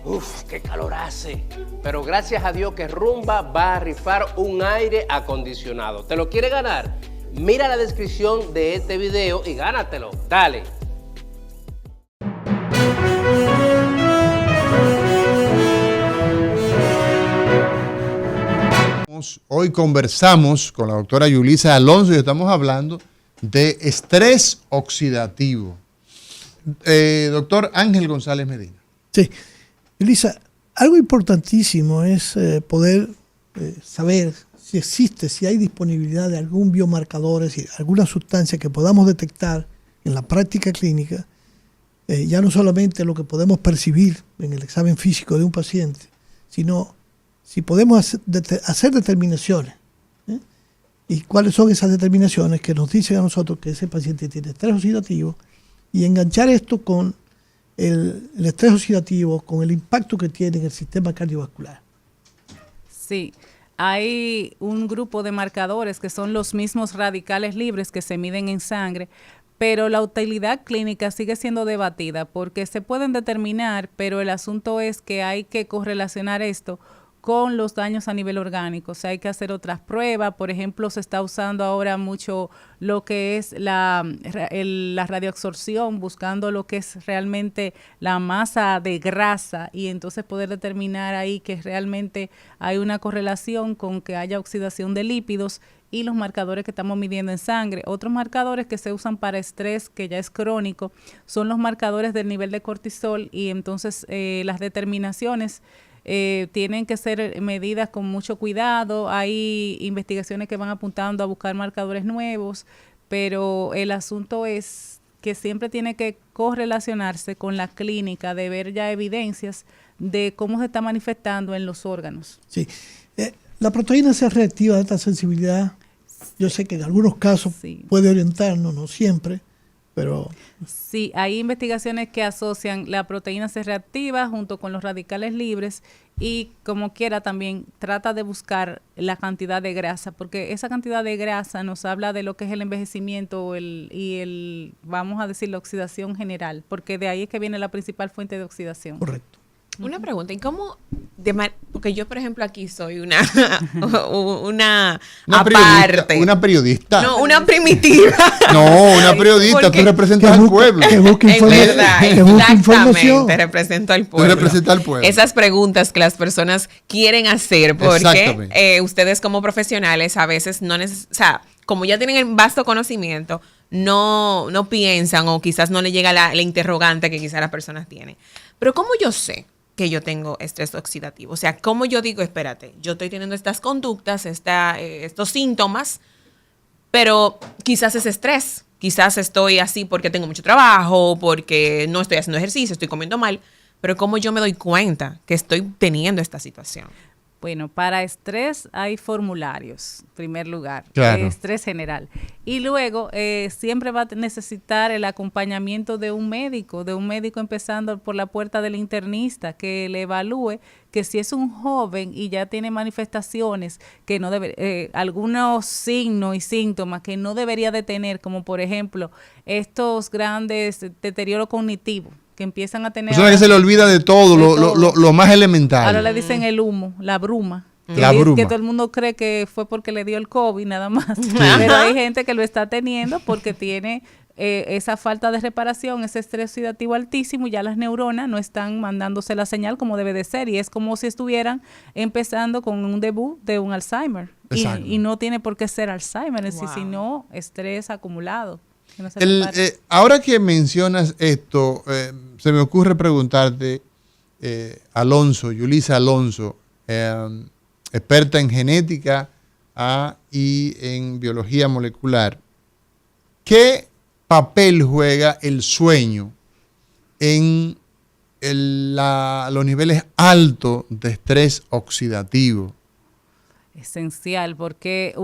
Uf, qué calor hace. Pero gracias a Dios que Rumba va a rifar un aire acondicionado. ¿Te lo quiere ganar? Mira la descripción de este video y gánatelo. Dale. Hoy conversamos con la doctora Yulisa Alonso y estamos hablando de estrés oxidativo. Doctor Ángel González Medina. Sí, Yulisa, algo importantísimo es poder saber si existe, si hay disponibilidad de algún biomarcador, es decir, alguna sustancia que podamos detectar en la práctica clínica, ya no solamente lo que podemos percibir en el examen físico de un paciente, sino si podemos hacer determinaciones. ¿Y cuáles son esas determinaciones que nos dicen a nosotros que ese paciente tiene estrés oxidativo? Y enganchar esto con el estrés oxidativo, con el impacto que tiene en el sistema cardiovascular. Sí, hay un grupo de marcadores que son los mismos radicales libres que se miden en sangre, pero la utilidad clínica sigue siendo debatida porque se pueden determinar, pero el asunto es que hay que correlacionar esto con los daños a nivel orgánico. O sea, hay que hacer otras pruebas. Por ejemplo, se está usando ahora mucho lo que es la radioabsorción, buscando lo que es realmente la masa de grasa y entonces poder determinar ahí que realmente hay una correlación con que haya oxidación de lípidos y los marcadores que estamos midiendo en sangre. Otros marcadores que se usan para estrés, que ya es crónico, son los marcadores del nivel de cortisol y entonces las determinaciones tienen que ser medidas con mucho cuidado. Hay investigaciones que van apuntando a buscar marcadores nuevos, pero el asunto es que siempre tiene que correlacionarse con la clínica, de ver ya evidencias de cómo se está manifestando en los órganos. Sí, la proteína C reactiva de esta sensibilidad, yo sé que en algunos casos puede orientarnos, no siempre, pero... Sí, hay investigaciones que asocian la proteína C reactiva junto con los radicales libres y como quiera también trata de buscar la cantidad de grasa, porque esa cantidad de grasa nos habla de lo que es el envejecimiento vamos a decir, la oxidación general, porque de ahí es que viene la principal fuente de oxidación. Correcto. Una pregunta, ¿y cómo? Porque yo, por ejemplo, aquí soy una aparte. Una periodista. No, una primitiva. No, una periodista. Tú representas al pueblo. Es verdad, exactamente. Represento al pueblo. Tú representas al pueblo. Esas preguntas que las personas quieren hacer, porque ustedes como profesionales a veces o sea, como ya tienen el vasto conocimiento, no piensan o quizás no le llega la interrogante que quizás las personas tienen. Pero ¿cómo yo sé que yo tengo estrés oxidativo? O sea, ¿cómo yo digo, espérate, yo estoy teniendo estas conductas, estos síntomas, pero quizás es estrés, quizás estoy así porque tengo mucho trabajo, porque no estoy haciendo ejercicio, estoy comiendo mal, pero ¿cómo yo me doy cuenta que estoy teniendo esta situación? Bueno, para estrés hay formularios, en primer lugar, claro. Estrés general. Y luego siempre va a necesitar el acompañamiento de un médico empezando por la puerta del internista, que le evalúe que si es un joven y ya tiene manifestaciones que no debe, algunos signos y síntomas que no debería de tener, como por ejemplo estos grandes deterioros cognitivos, que empiezan a tener... Persona que se le olvida de todo, lo más elemental. Ahora le dicen el humo, la bruma. Que todo el mundo cree que fue porque le dio el COVID nada más. Pero hay gente que lo está teniendo porque tiene esa falta de reparación, ese estrés oxidativo altísimo, y ya las neuronas no están mandándose la señal como debe de ser. Y es como si estuvieran empezando con un debut de un Alzheimer. Y no tiene por qué ser Alzheimer, sino estrés acumulado. Ahora que mencionas esto, se me ocurre preguntarte, Yulisa Alonso, experta en genética y en biología molecular, ¿qué papel juega el sueño en los niveles altos de estrés oxidativo? Esencial, porque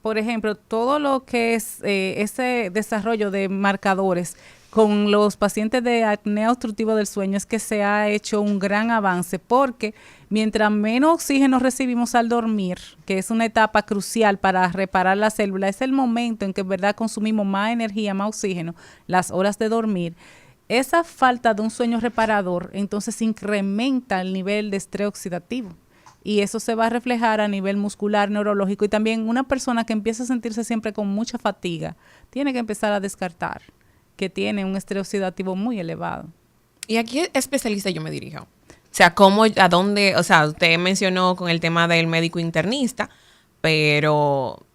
por ejemplo, todo lo que es ese desarrollo de marcadores con los pacientes de apnea obstructiva del sueño es que se ha hecho un gran avance, porque mientras menos oxígeno recibimos al dormir, que es una etapa crucial para reparar la célula, es el momento en que en verdad consumimos más energía, más oxígeno, las horas de dormir. esa falta de un sueño reparador entonces incrementa el nivel de estrés oxidativo. Y eso se va a reflejar a nivel muscular, neurológico, y también una persona que empieza a sentirse siempre con mucha fatiga, tiene que empezar a descartar que tiene un estrés oxidativo muy elevado. ¿Y a qué especialista yo me dirijo? O sea, ¿cómo, a dónde? O sea, usted mencionó con el tema del médico internista, pero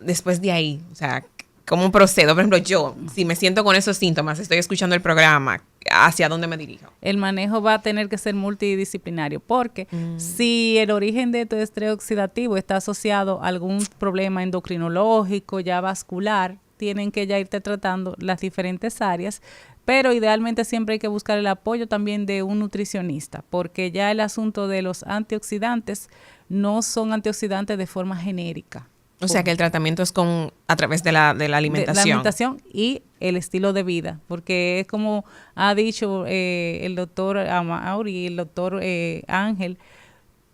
después de ahí, o sea, ¿cómo procedo? Por ejemplo, yo, si me siento con esos síntomas, estoy escuchando el programa, ¿hacia dónde me dirijo? El manejo va a tener que ser multidisciplinario, porque si el origen de tu estrés oxidativo está asociado a algún problema endocrinológico, ya vascular, tienen que ya irte tratando las diferentes áreas, pero idealmente siempre hay que buscar el apoyo también de un nutricionista, porque ya el asunto de los antioxidantes no son antioxidantes de forma genérica. O sea que el tratamiento es a través de la alimentación. La alimentación y el estilo de vida, porque es como ha dicho el doctor Amaury y el doctor Ángel,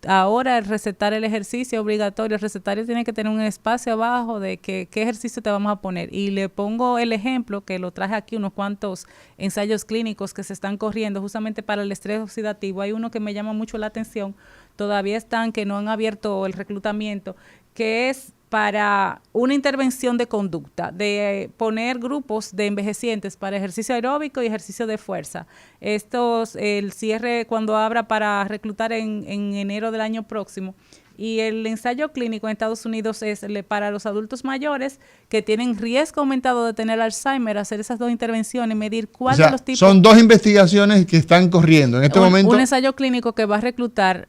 ahora el recetar el ejercicio obligatorio, el recetario tiene que tener un espacio abajo de qué ejercicio te vamos a poner. Y le pongo el ejemplo, que lo traje aquí, unos cuantos ensayos clínicos que se están corriendo justamente para el estrés oxidativo. Hay uno que me llama mucho la atención, todavía están, que no han abierto el reclutamiento, que es para una intervención de conducta, de poner grupos de envejecientes para ejercicio aeróbico y ejercicio de fuerza. El cierre cuando abra para reclutar en enero del año próximo. Y el ensayo clínico en Estados Unidos es para los adultos mayores que tienen riesgo aumentado de tener Alzheimer, hacer esas dos intervenciones, medir cuál de los tipos. Son dos investigaciones que están corriendo en este momento. Un ensayo clínico que va a reclutar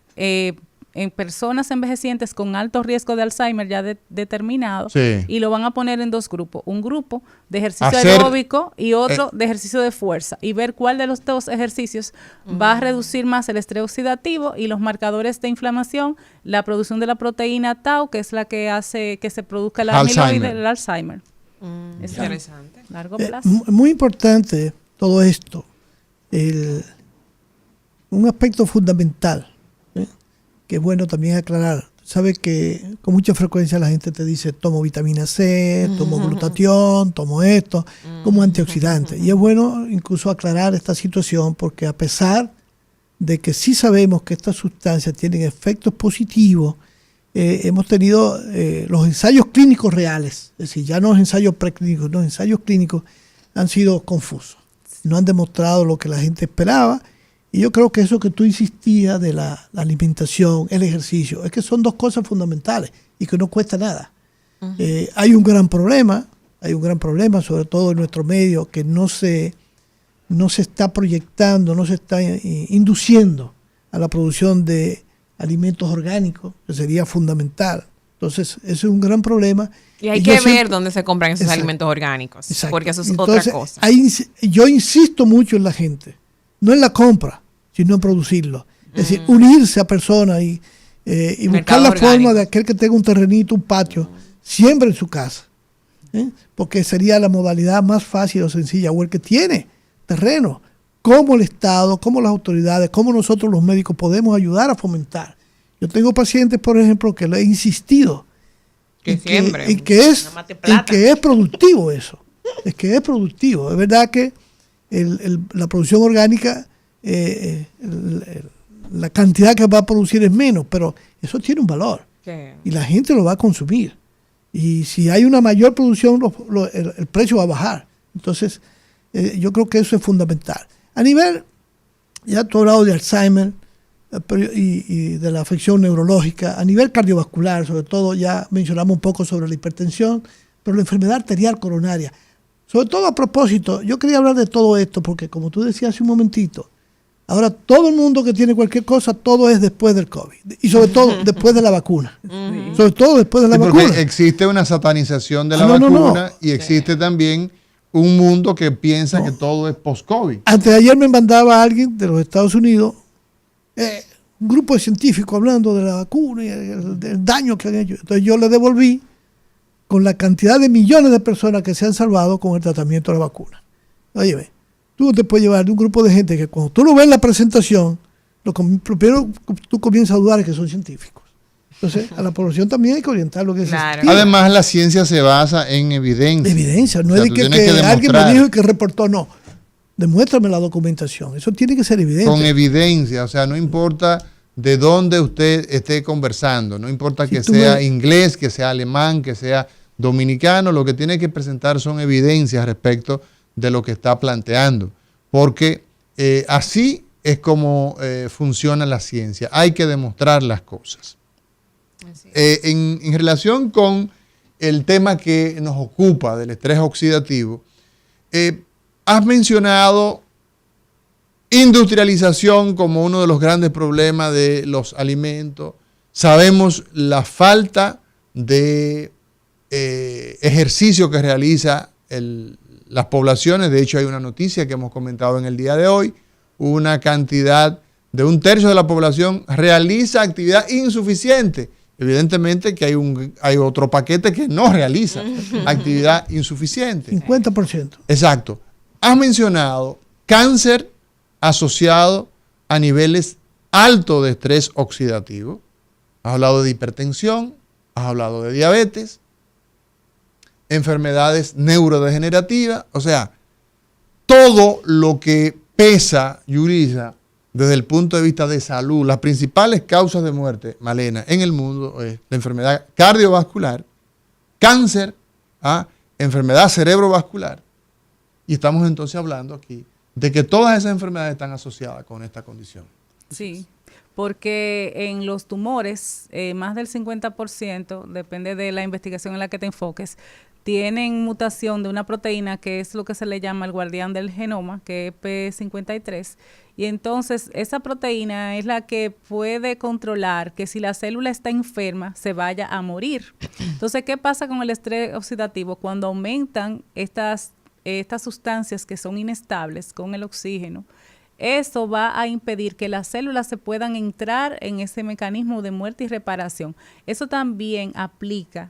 en personas envejecientes con alto riesgo de Alzheimer ya determinado, sí, y lo van a poner en dos grupos, un grupo de ejercicio aeróbico y otro de ejercicio de fuerza, y ver cuál de los dos ejercicios va a reducir más el estrés oxidativo y los marcadores de inflamación, la producción de la proteína tau, que es la que hace que se produzca la amiloide del Alzheimer. Interesante. Largo plazo. Muy importante todo esto, un aspecto fundamental que es bueno también aclarar. Sabe que con mucha frecuencia la gente te dice, tomo vitamina C, tomo glutatión, tomo esto, como antioxidante. Y es bueno incluso aclarar esta situación, porque a pesar de que sí sabemos que estas sustancias tienen efectos positivos, hemos tenido los ensayos clínicos reales, es decir, ya no los ensayos preclínicos, los ensayos clínicos han sido confusos. No han demostrado lo que la gente esperaba. Y yo creo que eso que tú insistías de la alimentación, el ejercicio, es que son dos cosas fundamentales y que no cuesta nada. Hay un gran problema, sobre todo en nuestro medio, que no se está proyectando, no se está induciendo a la producción de alimentos orgánicos, que sería fundamental. Entonces, ese es un gran problema. Y hay que ver dónde se compran esos alimentos orgánicos, porque eso es otra cosa. Yo insisto mucho en la gente, no en la compra, sino en producirlo. Es decir, unirse a personas y buscar la forma de aquel que tenga un terrenito, un patio, siembra en su casa. Porque sería la modalidad más fácil o sencilla. O el que tiene terreno, cómo el Estado, cómo las autoridades, cómo nosotros los médicos podemos ayudar a fomentar. Yo tengo pacientes, por ejemplo, que le he insistido que siempre. En que es productivo eso. Es que es productivo. Es verdad que la producción orgánica, la cantidad que va a producir es menos, pero eso tiene un valor. Sí. Y la gente lo va a consumir. Y si hay una mayor producción, el precio va a bajar. Entonces, yo creo que eso es fundamental. A nivel, ya tú has hablado de Alzheimer y de la afección neurológica, a nivel cardiovascular, sobre todo, ya mencionamos un poco sobre la hipertensión, pero la enfermedad arterial coronaria. Sobre todo a propósito, yo quería hablar de todo esto porque, como tú decías hace un momentito, ahora todo el mundo que tiene cualquier cosa, todo es después del COVID. Y sobre todo después de la vacuna. Sobre todo después de la vacuna. Porque existe una satanización de la vacuna y existe también un mundo que piensa que todo es post-COVID. Antes de ayer me mandaba alguien de los Estados Unidos, un grupo de científicos hablando de la vacuna y del daño que han hecho. Entonces yo le devolví con la cantidad de millones de personas que se han salvado con el tratamiento de la vacuna. Oye, tú no te puedes llevar de un grupo de gente que cuando tú lo ves en la presentación, lo primero tú comienzas a dudar es que son científicos. Entonces, a la población también hay que orientar lo que es. Además, la ciencia se basa en evidencia. Evidencia, no es de que alguien me dijo y que reportó, no. Demuéstrame la documentación. Eso tiene que ser evidente. Con evidencia, o sea, no importa de dónde usted esté conversando, no importa que sea inglés, que sea alemán, que sea dominicano, lo que tiene que presentar son evidencias respecto de lo que está planteando, porque así es como funciona la ciencia, hay que demostrar las cosas. En relación con el tema que nos ocupa del estrés oxidativo, has mencionado industrialización como uno de los grandes problemas de los alimentos. Sabemos la falta de ejercicio que realiza las poblaciones. De hecho, hay una noticia que hemos comentado en el día de hoy. Una cantidad de 1/3 de la población realiza actividad insuficiente. Evidentemente que hay otro paquete que no realiza actividad insuficiente. 50%. Exacto. Has mencionado cáncer asociado a niveles altos de estrés oxidativo. Has hablado de hipertensión, has hablado de diabetes, enfermedades neurodegenerativas. O sea, todo lo que pesa, Yulisa, desde el punto de vista de salud, las principales causas de muerte, Malena, en el mundo es la enfermedad cardiovascular, cáncer, enfermedad cerebrovascular. Y estamos entonces hablando aquí de que todas esas enfermedades están asociadas con esta condición. Sí, porque en los tumores, más del 50%, depende de la investigación en la que te enfoques, tienen mutación de una proteína que es lo que se le llama el guardián del genoma, que es P53, y entonces esa proteína es la que puede controlar que si la célula está enferma se vaya a morir. Entonces, ¿qué pasa con el estrés oxidativo? Cuando aumentan estas sustancias que son inestables con el oxígeno, eso va a impedir que las células se puedan entrar en ese mecanismo de muerte y reparación. Eso también aplica,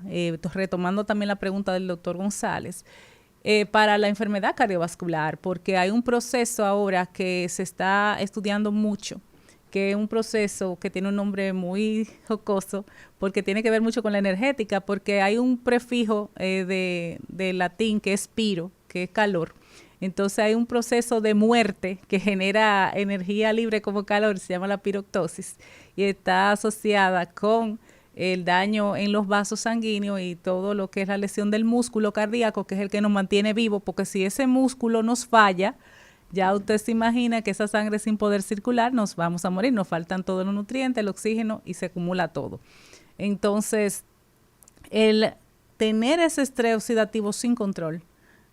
retomando también la pregunta del doctor González, para la enfermedad cardiovascular, porque hay un proceso ahora que se está estudiando mucho, que es un proceso que tiene un nombre muy jocoso, porque tiene que ver mucho con la energética, porque hay un prefijo de latín que es piro, que es calor. Entonces hay un proceso de muerte que genera energía libre como calor, se llama la piroctosis, y está asociada con el daño en los vasos sanguíneos y todo lo que es la lesión del músculo cardíaco, que es el que nos mantiene vivos, porque si ese músculo nos falla, ya usted se imagina que esa sangre sin poder circular nos vamos a morir, nos faltan todos los nutrientes, el oxígeno y se acumula todo. Entonces, el tener ese estrés oxidativo sin control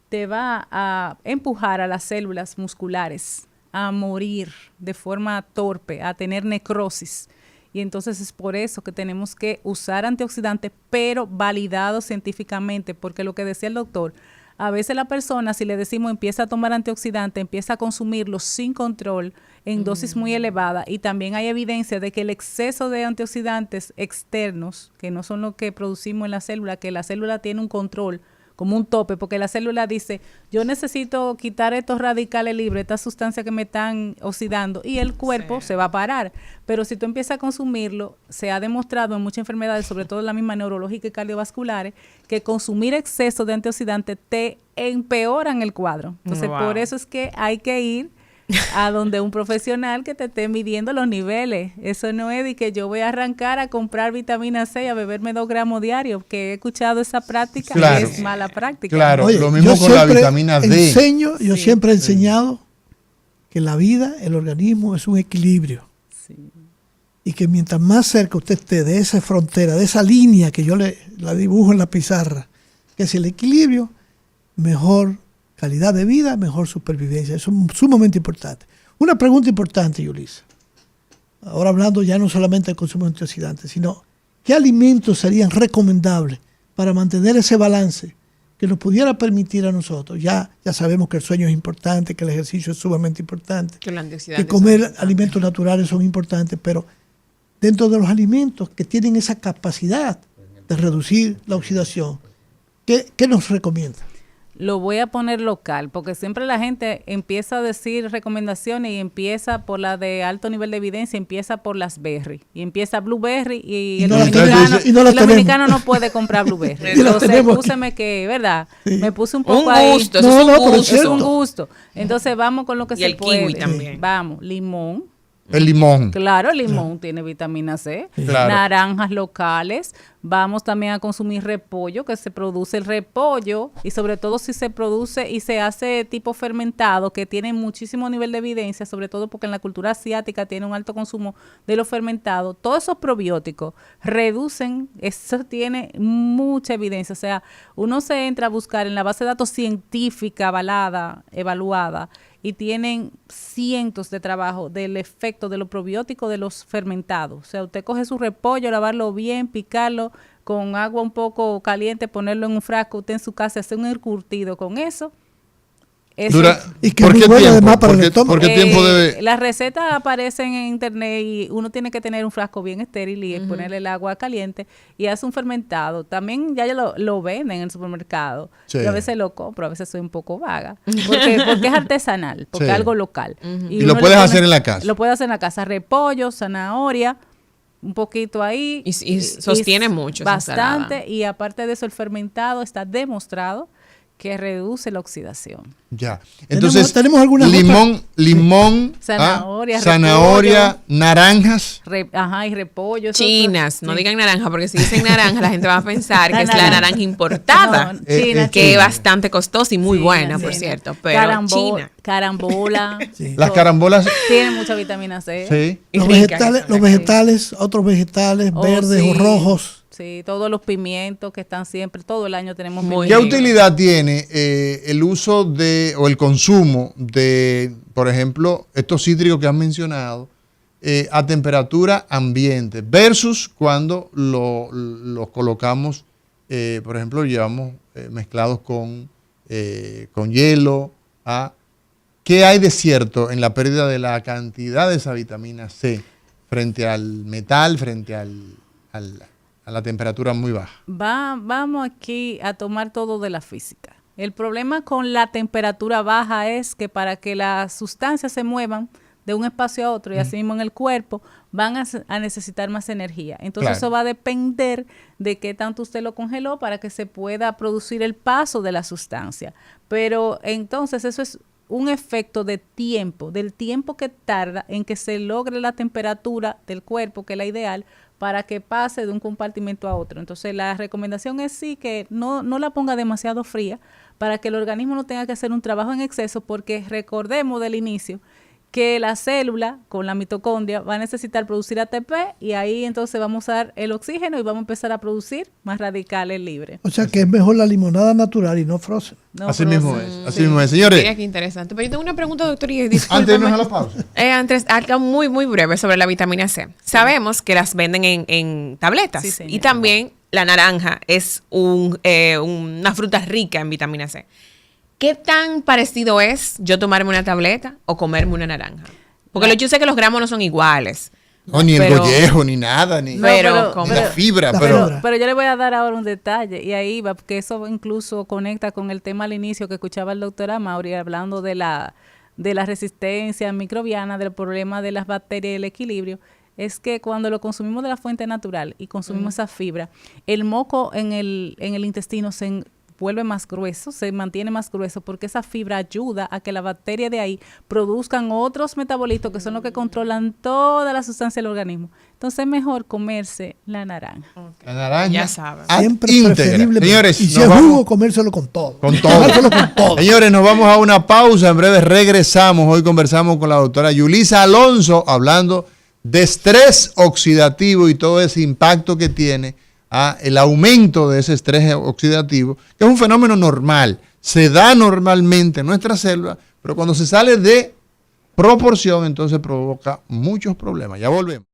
te va a empujar a las células musculares a morir de forma torpe, a tener necrosis. Y entonces es por eso que tenemos que usar antioxidantes, pero validados científicamente, porque lo que decía el doctor, a veces la persona, si le decimos empieza a tomar antioxidantes, empieza a consumirlos sin control en dosis muy elevadas, y también hay evidencia de que el exceso de antioxidantes externos, que no son los que producimos en la célula, que la célula tiene un control como un tope, porque la célula dice, yo necesito quitar estos radicales libres, estas sustancias que me están oxidando, y el cuerpo se va a parar. Pero si tú empiezas a consumirlo, se ha demostrado en muchas enfermedades, sobre todo la misma neurológica y cardiovasculares, que consumir exceso de antioxidantes te empeoran el cuadro. Entonces, por eso es que hay que ir a donde un profesional que te esté midiendo los niveles. Eso no es de que yo voy a arrancar a comprar vitamina C y a beberme 2 gramos diarios, que he escuchado esa práctica, claro, es mala práctica. Claro, oye, lo mismo con la vitamina D. Yo siempre he enseñado que la vida, el organismo es un equilibrio. Sí. Y que mientras más cerca usted esté de esa frontera, de esa línea que yo la dibujo en la pizarra, que es el equilibrio, mejor calidad de vida, mejor supervivencia. Eso es sumamente importante. Una pregunta importante, Yulisa. Ahora hablando ya no solamente del consumo de antioxidantes, sino ¿qué alimentos serían recomendables para mantener ese balance que nos pudiera permitir a nosotros? Ya sabemos que el sueño es importante, que el ejercicio es sumamente importante, que comer alimentos naturales son importantes, pero dentro de los alimentos que tienen esa capacidad de reducir la oxidación, ¿qué nos recomienda? Lo voy a poner local, porque siempre la gente empieza a decir recomendaciones y empieza por la de alto nivel de evidencia, empieza por las berry, y empieza blueberry, y el dominicano no puede comprar blueberry. Entonces, púseme que, ¿verdad? Sí. Me puse un poco un gusto, ahí. Es un gusto. Entonces, vamos con lo que y se el puede. Kiwi también. Vamos, limón. El limón. Claro, el limón tiene vitamina C. Claro. Naranjas locales. Vamos también a consumir repollo, que se produce el repollo, y sobre todo si se produce y se hace tipo fermentado, que tiene muchísimo nivel de evidencia, sobre todo porque en la cultura asiática tiene un alto consumo de los fermentados. Todos esos probióticos reducen, eso tiene mucha evidencia. O sea, uno se entra a buscar en la base de datos científica avalada, evaluada, y tienen cientos de trabajo del efecto de los probióticos de los fermentados. O sea, usted coge su repollo, lavarlo bien, picarlo con agua un poco caliente, ponerlo en un frasco, usted en su casa hace un encurtido con eso. Y que ¿por qué bueno además para el estómago? ¿Por qué tiempo debe? Las recetas aparecen en internet y uno tiene que tener un frasco bien estéril y ponerle el agua caliente y hace un fermentado. También ya lo venden en el supermercado. Sí. Yo a veces lo compro, a veces soy un poco vaga, porque es artesanal, porque es algo local. Y lo puedes hacer en la casa. Lo puedes hacer en la casa. Repollo, zanahoria, un poquito ahí. Y sostiene mucho. Bastante. Y aparte de eso, el fermentado está demostrado que reduce la oxidación. Ya. Entonces, tenemos algunas limón, zanahoria, naranjas. Y repollo. Chinas, no digan naranja, porque si dicen naranja, la gente va a pensar que es la naranja importada, que es bastante costosa y muy buena, por cierto. Pero China. Carambola. Sí. Las carambolas tienen mucha vitamina C. Sí. Los vegetales, otros vegetales verdes o rojos. Sí, todos los pimientos que están siempre, todo el año tenemos pimientos. ¿Qué utilidad tiene el uso o el consumo de, por ejemplo, estos cítricos que han mencionado a temperatura ambiente versus cuando los colocamos, por ejemplo, llevamos mezclados con hielo? ¿Qué hay de cierto en la pérdida de la cantidad de esa vitamina C frente al metal, frente a la temperatura muy baja? Vamos aquí a tomar todo de la física. El problema con la temperatura baja es que para que las sustancias se muevan de un espacio a otro y así mismo en el cuerpo, van a necesitar más energía. Entonces eso va a depender de qué tanto usted lo congeló para que se pueda producir el paso de la sustancia. Pero entonces eso es un efecto de tiempo, del tiempo que tarda en que se logre la temperatura del cuerpo, que es la ideal, para que pase de un compartimento a otro. Entonces, la recomendación es sí que no la ponga demasiado fría para que el organismo no tenga que hacer un trabajo en exceso, porque recordemos del inicio que la célula con la mitocondria va a necesitar producir ATP y ahí entonces vamos a dar el oxígeno y vamos a empezar a producir más radicales libres. O sea que es mejor la limonada natural y no frozen. Así mismo es, señores. Mira qué interesante. Pero yo tengo una pregunta, doctor, y antes de irnos a la pausa. Algo muy, muy breve sobre la vitamina C. Sabemos que las venden en tabletas y también la naranja es una fruta rica en vitamina C. ¿Qué tan parecido es yo tomarme una tableta o comerme una naranja? Porque yo sé que los gramos no son iguales. No, ni el gollejo, ni nada, ni la fibra. Pero yo le voy a dar ahora un detalle, y ahí va, porque eso incluso conecta con el tema al inicio que escuchaba el doctor Amaury hablando de la resistencia microbiana, del problema de las bacterias y el equilibrio. Es que cuando lo consumimos de la fuente natural y consumimos esa fibra, el moco en el intestino se vuelve más grueso, se mantiene más grueso porque esa fibra ayuda a que las bacterias de ahí produzcan otros metabolitos que son los que controlan toda la sustancia del organismo. Entonces es mejor comerse la naranja. Okay. La naranja, ya saben. Siempre es preferible. Señores, y si es jugo, comérselo con todo. Con todo. Señores, nos vamos a una pausa. En breve regresamos. Hoy conversamos con la doctora Yulisa Alonso hablando de estrés oxidativo y todo ese impacto que tiene el aumento de ese estrés oxidativo, que es un fenómeno normal, se da normalmente en nuestras células, pero cuando se sale de proporción, entonces provoca muchos problemas. Ya volvemos.